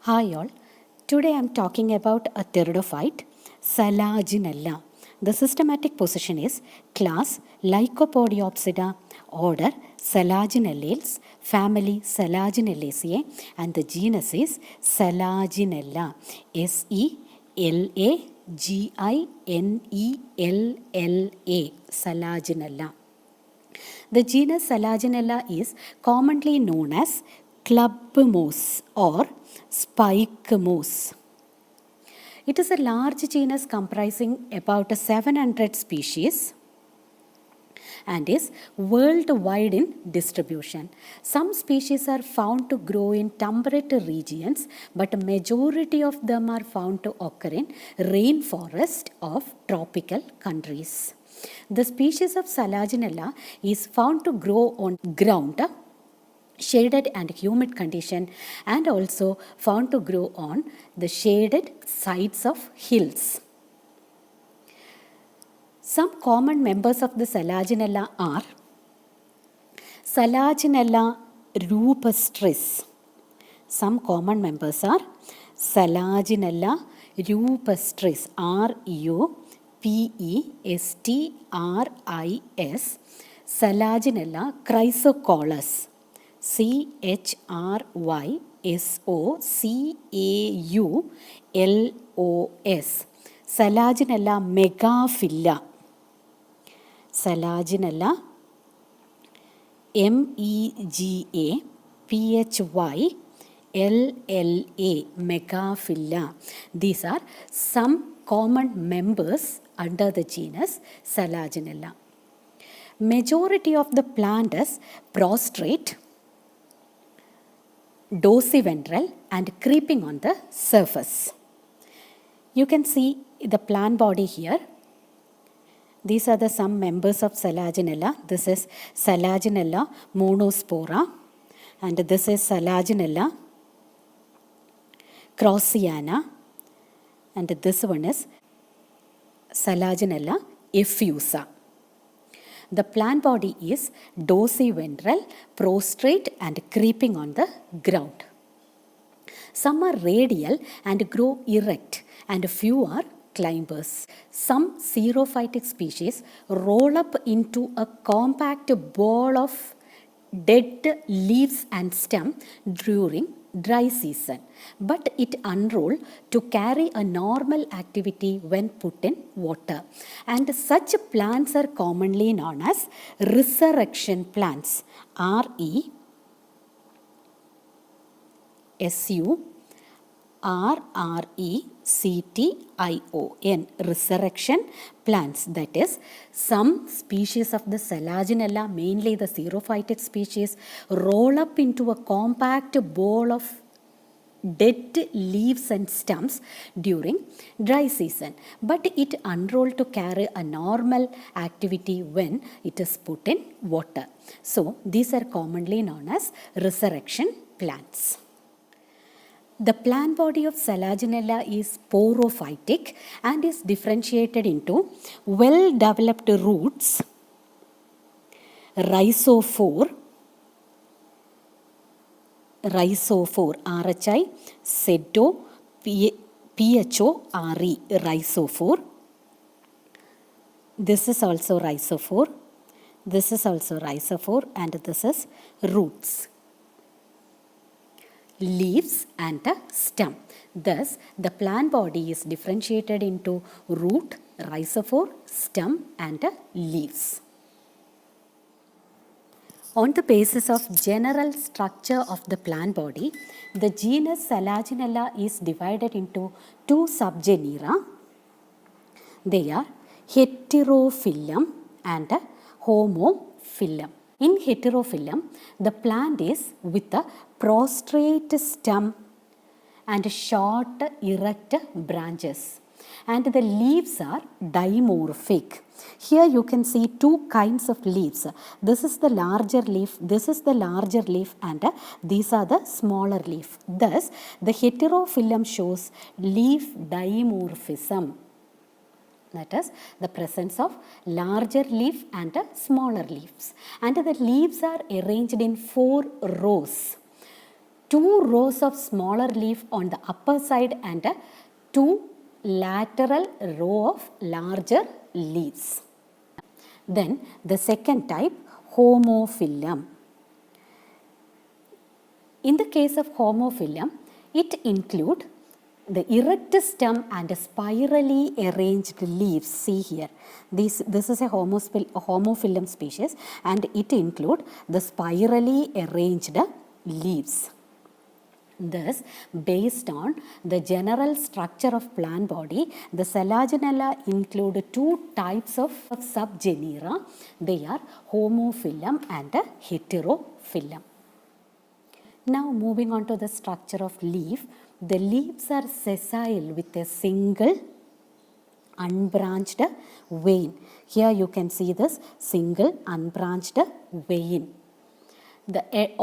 Hi all. Today I am talking about a pteridophyte, Selaginella. The systematic position is class Lycopodiopsida, order Selaginellales, family Selaginellaceae, and the genus is Selaginella. Selaginella. Selaginella. The genus Selaginella is commonly known as club moss or spike moss. It is a large genus comprising about 700 species and is worldwide in distribution. Some species are found to grow in temperate regions, but a majority of them are found to occur in rainforest of tropical countries. The species of Selaginella is found to grow on ground, shaded and humid condition, and also found to grow on the shaded sides of hills. Some common members of the Selaginella are Selaginella rupestris. Some common members are Selaginella rupestris, Rupestris, Selaginella chrysocollus, Chrysocaulos, Selaginella megaphylla, Selaginella megaphylla, megaphylla. These are some common members under the genus Selaginella. Majority of the plant is prostrate, dorsiventral and creeping on the surface. You can see the plant body here. These are the some members of Selaginella. This is Selaginella monospora, and this is Selaginella crossiana, and this one is Selaginella effusa. The plant body is dorsiventral, prostrate and creeping on the ground. Some are radial and grow erect, and few are climbers. Some xerophytic species roll up into a compact ball of dead leaves and stem during dry season, but it unroll to carry a normal activity when put in water. And such plants are commonly known as resurrection plants. RESURRECTION, resurrection plants. That is, some species of the Selaginella, mainly the xerophytic species, roll up into a compact ball of dead leaves and stems during dry season, but it unroll to carry a normal activity when it is put in water. So these are commonly known as resurrection plants. The plant body of Selaginella is sporophytic and is differentiated into well-developed roots, rhizophore, RHI, SEDO, PHORE, rhizophore. This is also rhizophore. This is also rhizophore, and this is roots, leaves and a stem. Thus, the plant body is differentiated into root, rhizophore, stem and leaves. On the basis of general structure of the plant body, the genus Selaginella is divided into two subgenera. They are Heterophyllum and Homophyllum. In Heterophyllum, the plant is with a prostrate stem and short erect branches, and the leaves are dimorphic. Here you can see two kinds of leaves. This is the larger leaf, this is the larger leaf, and these are the smaller leaf. Thus, the Heterophyllum shows leaf dimorphism. That is the presence of larger leaf and smaller leaves. And the leaves are arranged in 4 rows. two rows of smaller leaf on the upper side and two lateral row of larger leaves. Then the second type, homophyllum. In the case of homophyllum, it includes the erect stem and spirally arranged leaves. See here, this is a homophyllum species, and it includes the spirally arranged leaves. Thus, based on the general structure of plant body, the Selaginella include two types of subgenera. They are homophyllum and heterophyllum. Now moving on to the structure of leaf, the leaves are sessile with a single unbranched vein. Here you can see this single unbranched vein.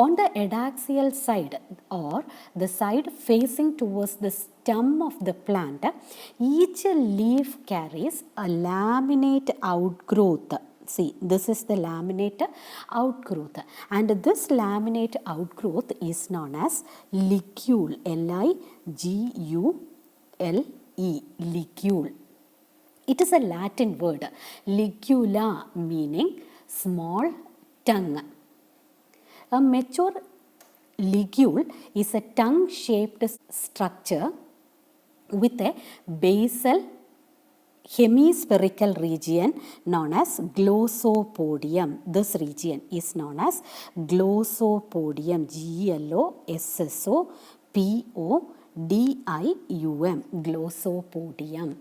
On the adaxial side, or the side facing towards the stem of the plant, each leaf carries a laminate outgrowth. See, this is the laminate outgrowth, and this laminate outgrowth is known as ligule, Ligule, ligule. It is a Latin word, ligula, meaning small tongue. A mature ligule is a tongue-shaped structure with a basal hemispherical region known as glossopodium. This region is known as glossopodium, Glossopodium, glossopodium.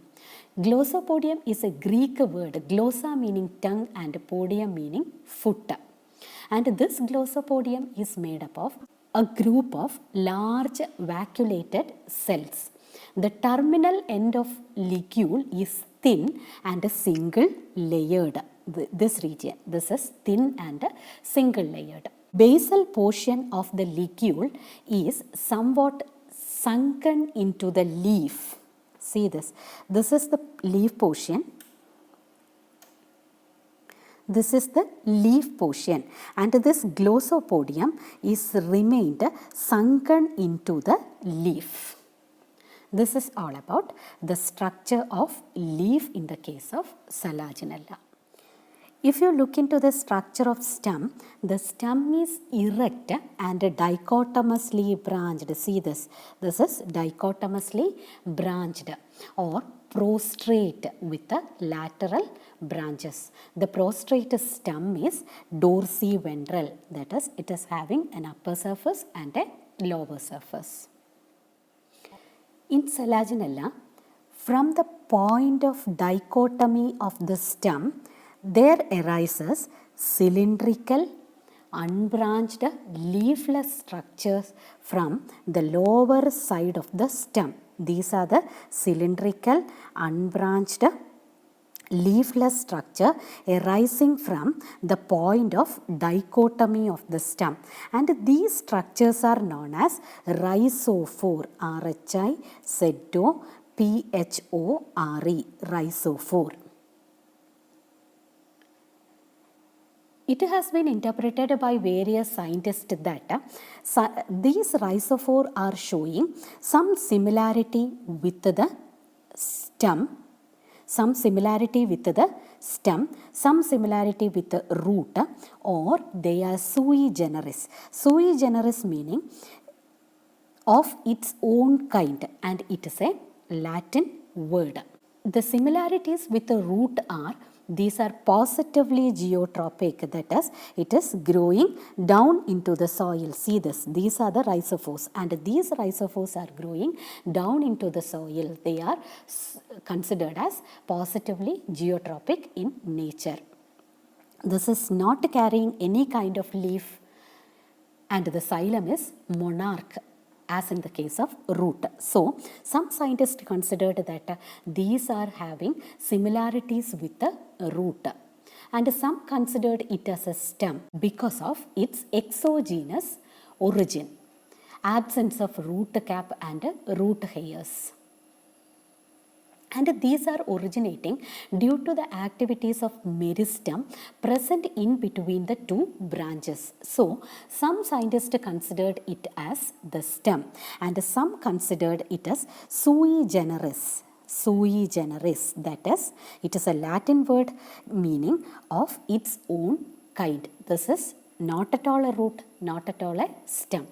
Glossopodium is a Greek word, glossa meaning tongue and podium meaning foot. And this glossopodium is made up of a group of large vacuolated cells. The terminal end of ligule is thin and single layered. This region, this is thin and single layered. Basal portion of the ligule is somewhat sunken into the leaf. See this. This is the leaf portion. This is the leaf portion, and this glossopodium is remained sunken into the leaf. This is all about the structure of leaf in the case of Selaginella. If you look into the structure of stem, the stem is erect and dichotomously branched. See this. This is dichotomously branched or prostrate with the lateral branches. The prostrate stem is dorsiventral. That is, it is having an upper surface and a lower surface. In Selaginella, from the point of dichotomy of the stem, there arises cylindrical, unbranched, leafless structures from the lower side of the stem. These are the cylindrical, unbranched, leafless structure arising from the point of dichotomy of the stem, and these structures are known as rhizophore, RHIZOPHORE, rhizophore. It has been interpreted by various scientists that these rhizophore are showing some similarity with the stem, some similarity with the root, or they are sui generis. Sui generis meaning of its own kind, and it is a Latin word. The similarities with the root are, these are positively geotropic, that is, it is growing down into the soil. See this, these are the rhizophores, and these rhizophores are growing down into the soil. They are considered as positively geotropic in nature. This is not carrying any kind of leaf, and the xylem is monarch, as in the case of root. So, some scientists considered that these are having similarities with the root, and some considered it as a stem because of its exogenous origin, absence of root cap and root hairs. and these are originating due to the activities of meristem present in between the two branches. So some scientists considered it as the stem and some considered it as sui generis. Sui generis, that is, it is a Latin word meaning of its own kind. This is not at all a root, not at all a stem.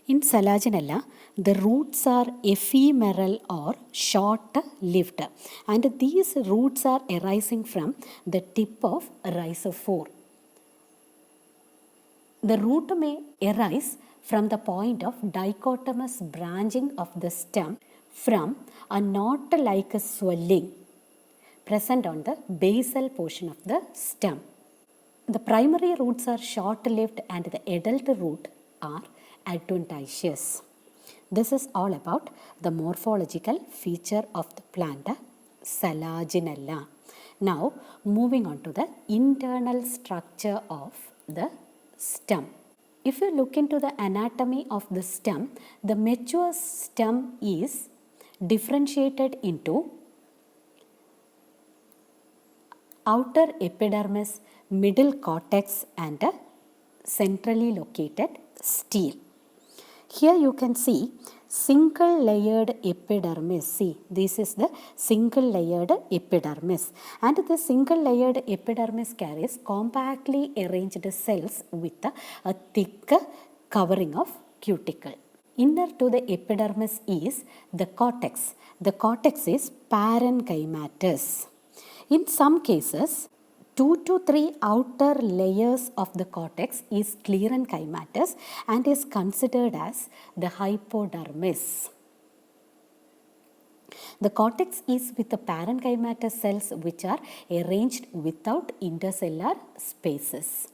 In Salaginella, the roots are ephemeral or short-lived, and these roots are arising from the tip of rhizophore. The root may arise from the point of dichotomous branching of the stem from a knot-like swelling present on the basal portion of the stem. The primary roots are short-lived and the adult root are adventitious. This is all about the morphological feature of the plant Salaginella. Now moving on to the internal structure of the stem. If you look into the anatomy of the stem, the mature stem is differentiated into outer epidermis, middle cortex and a centrally located stele. Here you can see single layered epidermis. See, this is the single layered epidermis, and the single layered epidermis carries compactly arranged cells with a thick covering of cuticle. Inner to the epidermis is the cortex. The cortex is parenchymatous. In some cases, 2 to 3 outer layers of the cortex is sclerenchymatous and is considered as the hypodermis. The cortex is with the parenchymatous cells which are arranged without intercellular spaces.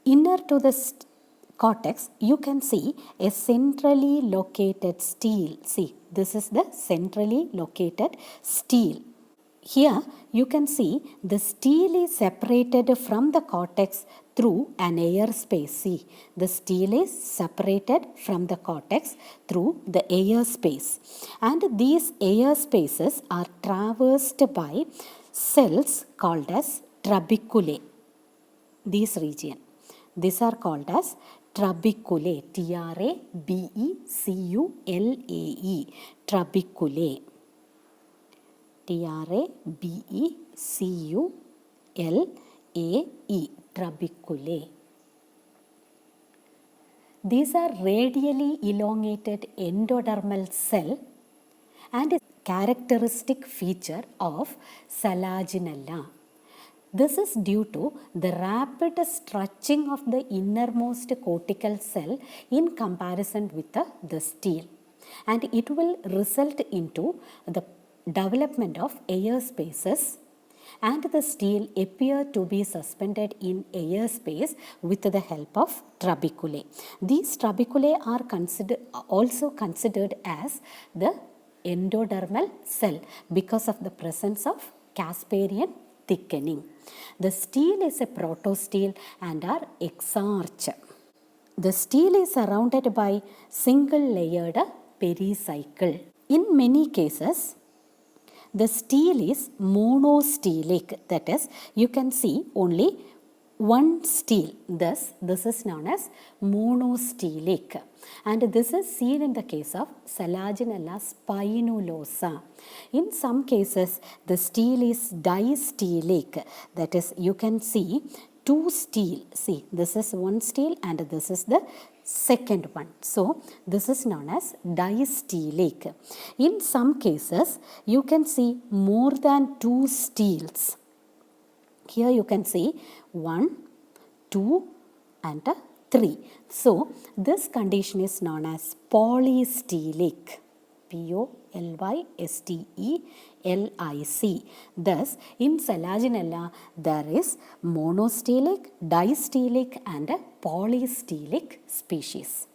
Inner to the cortex, you can see a centrally located stele. See, this is the centrally located stele. Here you can see the stele is separated from the cortex through an air space. See, the stele is separated from the cortex through the air space, and these air spaces are traversed by cells called as trabeculae. These region, these are called as trabeculae. Trabeculae. Trabeculae. Trabeculae. Trabeculae. These are radially elongated endodermal cell and a characteristic feature of Salaginella. This is due to the rapid stretching of the innermost cortical cell in comparison with the stele, and it will result into the development of air spaces, and the stele appear to be suspended in air space with the help of trabeculae. These trabeculae are also considered as the endodermal cell because of the presence of Casparian thickening. The stele is a protostele and are exarch. The stele is surrounded by single layered pericycle. In many cases, the stele is monostelic, that is, you can see only one stele. Thus, this is known as monostelic, and this is seen in the case of Salaginella spinulosa. In some cases, the stele is distelic, that is, you can see two stele. See, this is one stele and this is the second one. So, this is known as distelic. In some cases, you can see more than two steles. Here you can see 1, 2 and 3. So, this condition is known as polystelic. Polystelic. Thus, in Salaginella, there is monostelic, distelic and polystelic species.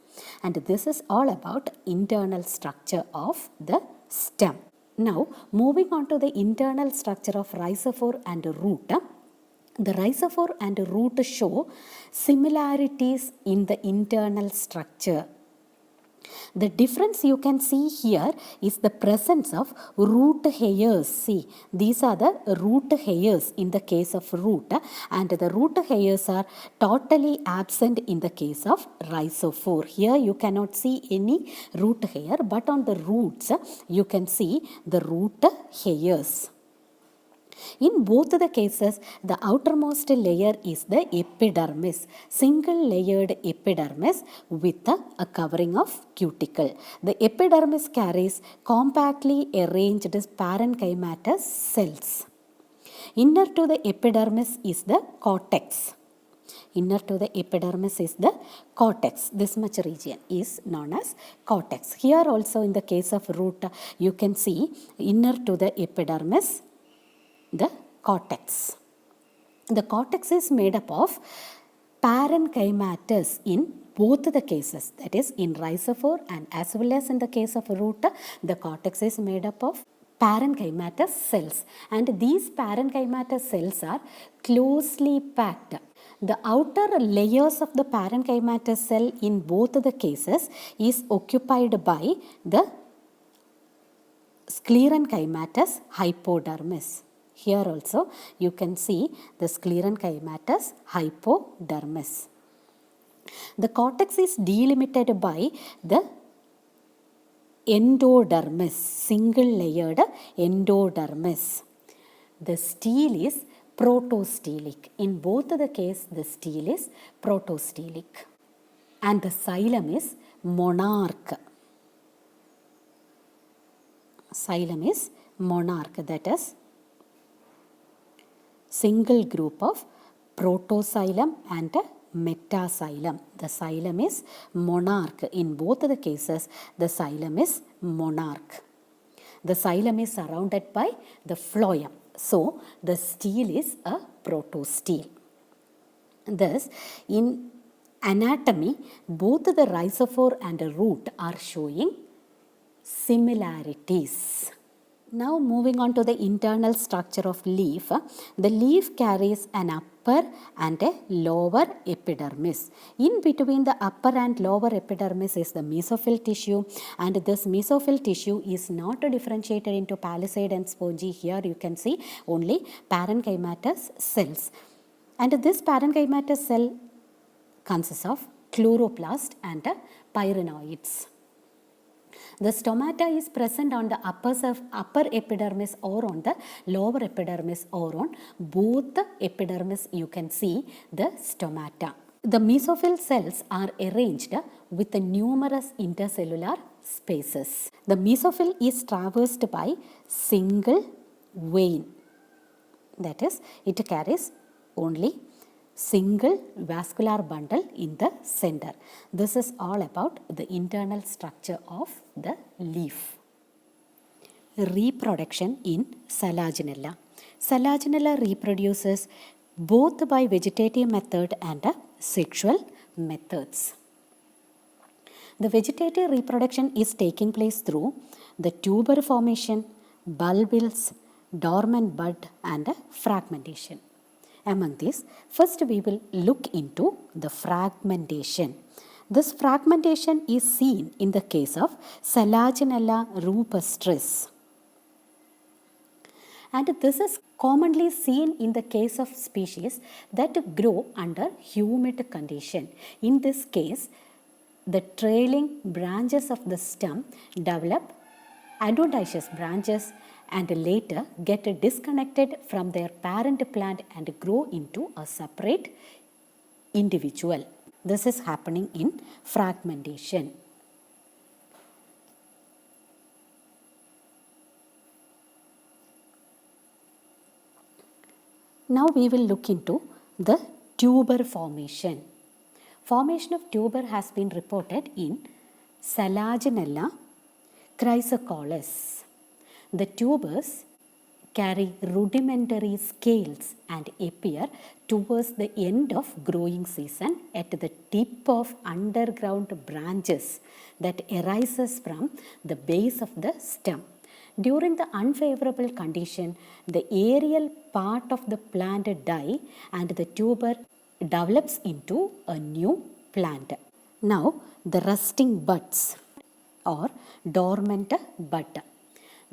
And this is all about internal structure of the stem. Now, moving on to the internal structure of rhizophore and root. The rhizophore and root show similarities in the internal structure. The difference you can see here is the presence of root hairs. See, these are the root hairs in the case of root, and the root hairs are totally absent in the case of rhizophore. Here you cannot see any root hair, but on the roots you can see the root hairs. In both the cases, the outermost layer is the epidermis, single layered epidermis with a covering of cuticle. The epidermis carries compactly arranged parenchymatous cells. Inner to the epidermis is the cortex. Inner to the epidermis is the cortex. This much region is known as cortex. Here also in the case of root, you can see inner to the epidermis, the cortex. The cortex is made up of parenchymatous in both the cases, that is in rhizophore and as well as in the case of root, the cortex is made up of parenchymatous cells, and these parenchymatous cells are closely packed. The outer layers of the parenchymatous cell in both the cases is occupied by the sclerenchymatous hypodermis. Here also you can see the sclerenchymatous hypodermis. The cortex is delimited by the endodermis, single layered endodermis. The stele is protostelic. In both the case, the stele is protostelic. And the xylem is monarch. Xylem is monarch, that is single group of protoxylem and metaxylem. The xylem is monarch. In both the cases, the xylem is monarch. The xylem is surrounded by the phloem. So, the stele is a protostele. Thus, in anatomy, both the rhizophore and the root are showing similarities. Now moving on to the internal structure of leaf. The leaf carries an upper and a lower epidermis. In between the upper and lower epidermis is the mesophyll tissue, and this mesophyll tissue is not differentiated into palisade and spongy. Here you can see only parenchymatous cells. And this parenchymatous cell consists of chloroplast and pyrenoids. The stomata is present on the upper epidermis or on the lower epidermis or on both the epidermis. You can see the stomata. The mesophyll cells are arranged with the numerous intercellular spaces. The mesophyll is traversed by single vein. That is, it carries only single vascular bundle in the center. This is all about the internal structure of the leaf. Reproduction in Salaginella. Salaginella reproduces both by vegetative method and sexual methods. The vegetative reproduction is taking place through the tuber formation, bulbils, dormant bud and fragmentation. Among these, first we will look into the fragmentation. This fragmentation is seen in the case of Salaginella rupestris. And this is commonly seen in the case of species that grow under humid condition. In this case, the trailing branches of the stem develop adventitious branches and later get disconnected from their parent plant and grow into a separate individual. This is happening in fragmentation. Now we will look into the tuber formation. Formation of tuber has been reported in Salaginella chrysocollus. The tubers carry rudimentary scales and appear towards the end of growing season at the tip of underground branches that arises from the base of the stem. During the unfavorable condition, the aerial part of the plant die and the tuber develops into a new plant. Now, the resting buds. or dormant bud.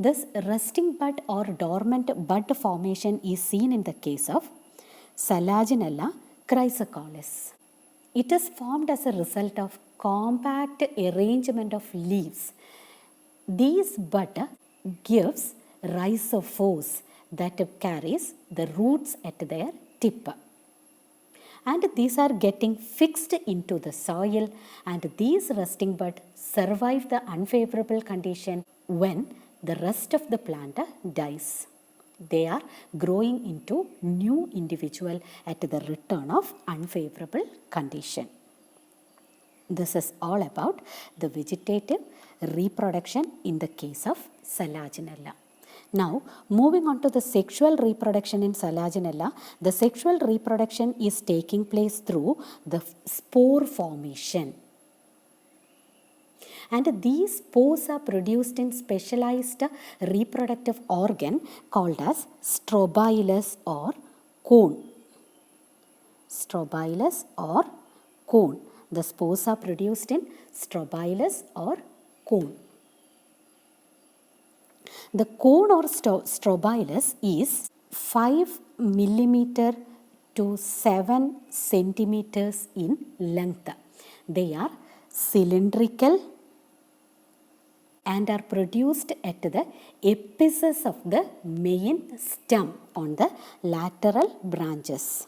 This resting bud or dormant bud formation is seen in the case of Selaginella chrysocolis. It is formed as a result of compact arrangement of leaves. These bud gives rhizophores that carries the roots at their tip. And these are getting fixed into the soil, and these resting buds survive the unfavorable condition when the rest of the plant dies. They are growing into new individual at the return of unfavorable condition. This is all about the vegetative reproduction in the case of Selaginella. Now, moving on to the sexual reproduction in Selaginella, the sexual reproduction is taking place through the spore formation. And these spores are produced in specialized reproductive organ called as strobilus or cone. Strobilus or cone. The spores are produced in strobilus or cone. The cone or strobilus is 5 millimeter to 7 centimeters in length. They are cylindrical and are produced at the apices of the main stem on the lateral branches.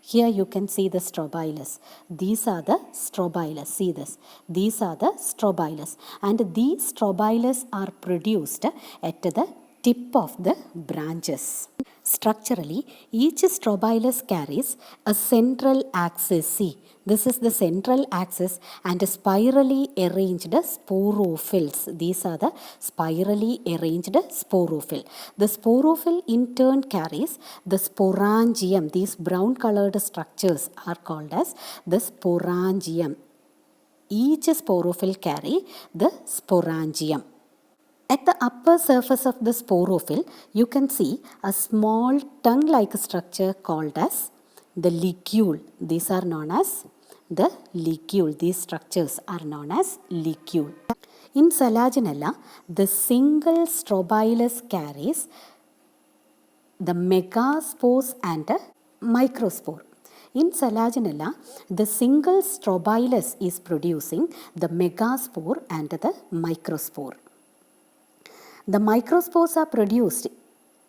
Here you can see the strobilus. These are the strobilus. See this. These are the strobilus. And these strobilus are produced at the tip of the branches. Structurally, each strobilus carries a central axis. See, this is the central axis and spirally arranged sporophylls. These are the spirally arranged sporophyll. The sporophyll in turn carries the sporangium. These brown colored structures are called as the sporangium. Each sporophyll carry the sporangium. At the upper surface of the sporophyll, you can see a small tongue-like structure called as the ligule. These are known as the ligule. These structures are known as ligule. In Selaginella, the single strobilus carries the megaspores and a microspore. In Selaginella, the single strobilus is producing the megaspore and the microspore. The microspores are produced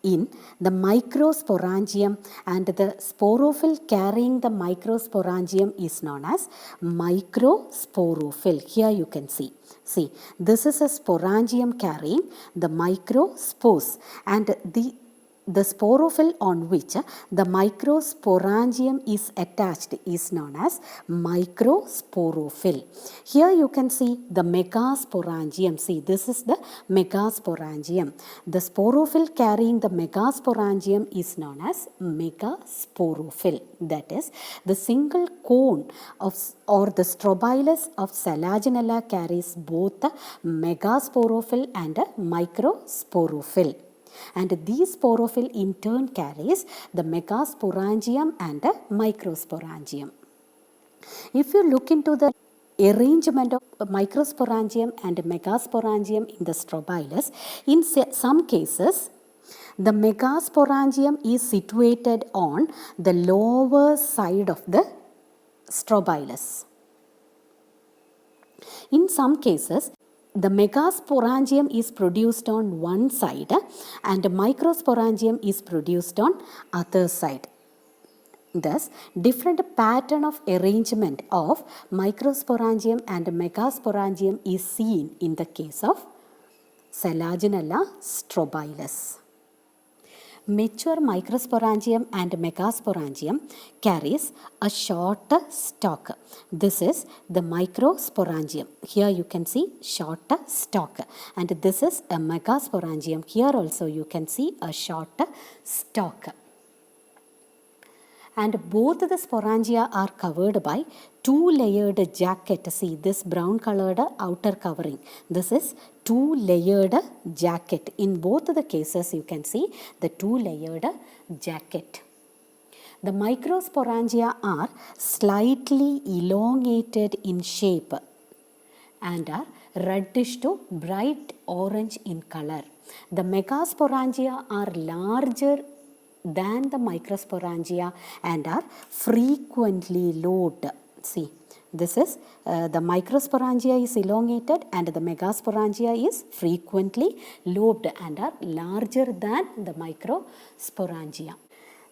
in the microsporangium, and the sporophyll carrying the microsporangium is known as microsporophyll. Here you can see. See, this is a sporangium carrying the microspores, and the sporophyll on which the microsporangium is attached is known as microsporophyll. Here you can see the megasporangium. See, this is the megasporangium. The sporophyll carrying the megasporangium is known as megasporophyll. That is, the single cone or the strobilus of Selaginella carries both the megasporophyll and a microsporophyll. And these sporophyll in turn carries the megasporangium and the microsporangium. If you look into the arrangement of microsporangium and megasporangium in the strobilus, in some cases, the megasporangium is situated on the lower side of the strobilus. In some cases, the megasporangium is produced on one side and the microsporangium is produced on other side. Thus, different pattern of arrangement of microsporangium and megasporangium is seen in the case of Selaginella strobilus. Mature microsporangium and megasporangium carries a short stalk. This is the microsporangium. Here you can see short stalk, and this is a megasporangium. Here also you can see a short stalk. And both the sporangia are covered by two-layered jacket. See this brown colored outer covering. This is two-layered jacket. In both the cases you can see the two-layered jacket. The microsporangia are slightly elongated in shape and are reddish to bright orange in color. The megasporangia are larger than the microsporangia and are frequently lobed. See, this is the microsporangia is elongated and the megasporangia is frequently lobed and are larger than the microsporangia.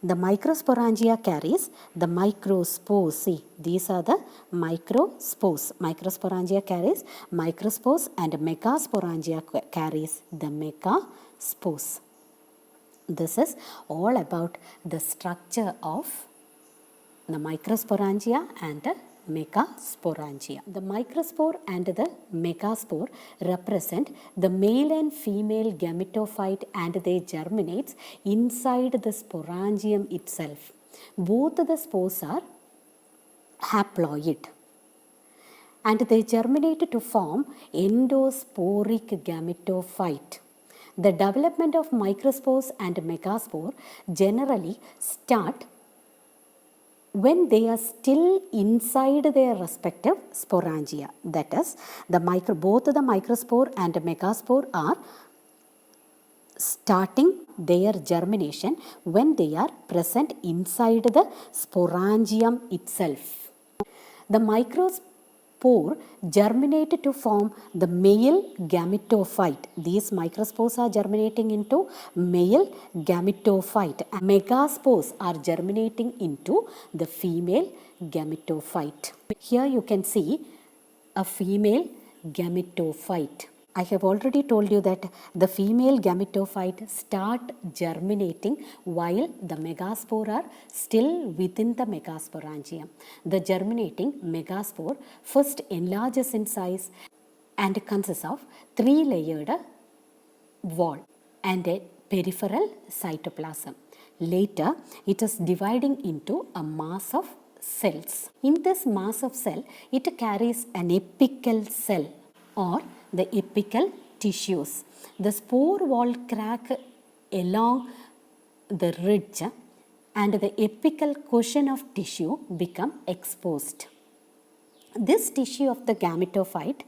The microsporangia carries the microspores. See, these are the microspores. Microsporangia carries microspores and megasporangia carries the megaspores. This is all about the structure of the microsporangia and the megasporangia. The microspore and the megaspore represent the male and female gametophyte and they germinate inside the sporangium itself. Both the spores are haploid and they germinate to form endosporic gametophyte. The development of microspores and megaspore generally start when they are still inside their respective sporangia. That is, both the microspore and megaspore are starting their germination when they are present inside the sporangium itself. The microspore germinate to form the male gametophyte. These microspores are germinating into male gametophyte. Megaspores are germinating into the female gametophyte. Here you can see a female gametophyte. I have already told you that the female gametophyte start germinating while the megaspore are still within the megasporangium. The germinating megaspore first enlarges in size and consists of 3-layered wall and a peripheral cytoplasm. Later, it is dividing into a mass of cells. In this mass of cell, it carries an apical cell or the apical tissues. The spore wall crack along the ridge and the apical cushion of tissue become exposed. This tissue of the gametophyte,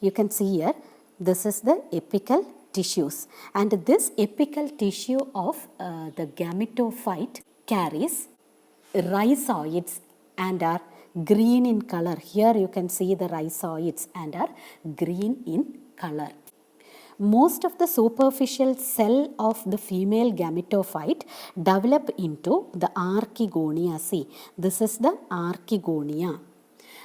you can see here, this is the apical tissues and this apical tissue of the gametophyte carries rhizoids and are green in color. Here you can see the rhizoids and are green in color. Most of the superficial cell of the female gametophyte develop into the archegonia. See, this is the archegonia.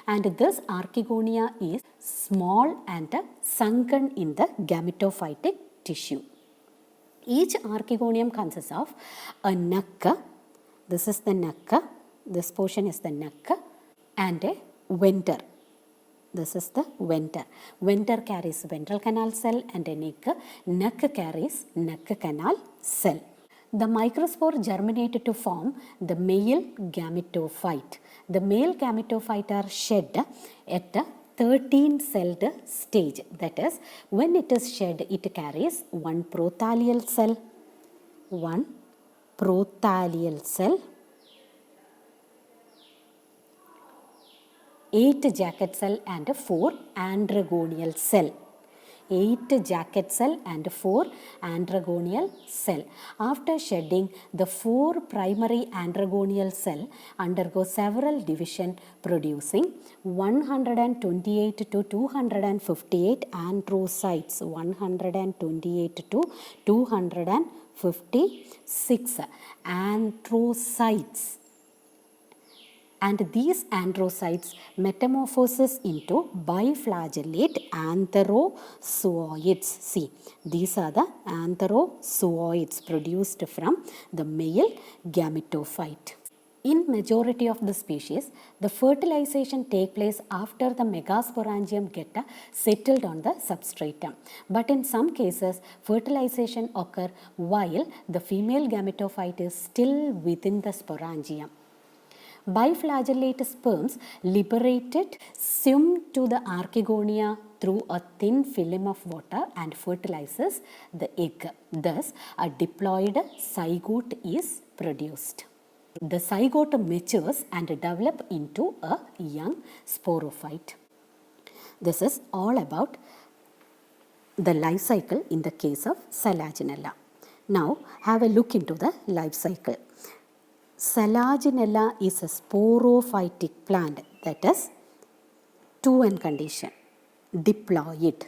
And this archegonia is small and sunken in the gametophytic tissue. Each archegonium consists of a neck. This is the neck. This portion is the neck and a venter. This is the venter. Venter carries ventral canal cell and a neck. Neck carries neck canal cell. The microspore germinate to form the male gametophyte. The male gametophyte are shed at a 13-celled stage. That is, when it is shed, it carries one prothallel cell, 8 jacket cell and 4 androgonial cell. 8 jacket cell and 4 androgonial cell. After shedding, the 4 primary androgonial cell undergo several division producing 128 to 258 androcytes. 128 to 256 androcytes. And these androcytes metamorphoses into biflagellate antherozooids. See, these are the antherozooids produced from the male gametophyte. In majority of the species, the fertilization take place after the megasporangium get settled on the substratum. But in some cases, fertilization occur while the female gametophyte is still within the sporangium. Biflagellate sperms liberated swim to the archegonia through a thin film of water and fertilizes the egg. Thus, a diploid zygote is produced. The zygote matures and develops into a young sporophyte. This is all about the life cycle in the case of Salaginella. Now have a look into the life cycle. Salaginella is a sporophytic plant, that is 2N condition, diploid.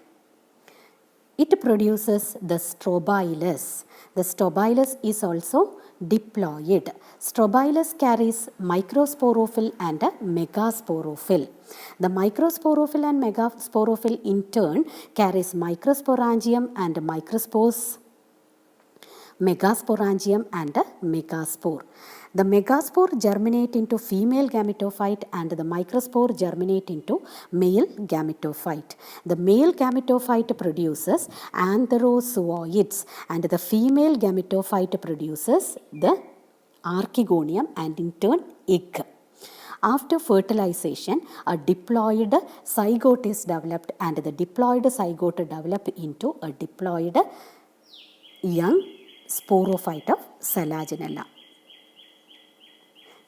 It produces the strobilus. The strobilus is also diploid. Strobilus carries microsporophyll and a megasporophyll. The microsporophyll and megasporophyll in turn carries microsporangium and microspores, megasporangium and a megaspore. The megaspore germinate into female gametophyte and the microspore germinate into male gametophyte. The male gametophyte produces antherozooids and the female gametophyte produces the archegonium and in turn egg. After fertilization, a diploid zygote is developed and the diploid zygote develop into a diploid young sporophyte of Salaginella.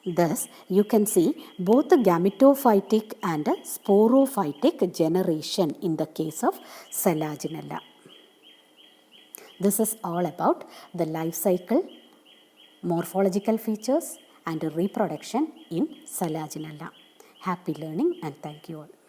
Thus, you can see both the gametophytic and sporophytic generation in the case of Salaginella. This is all about the life cycle, morphological features and reproduction in Salaginella. Happy learning and thank you all.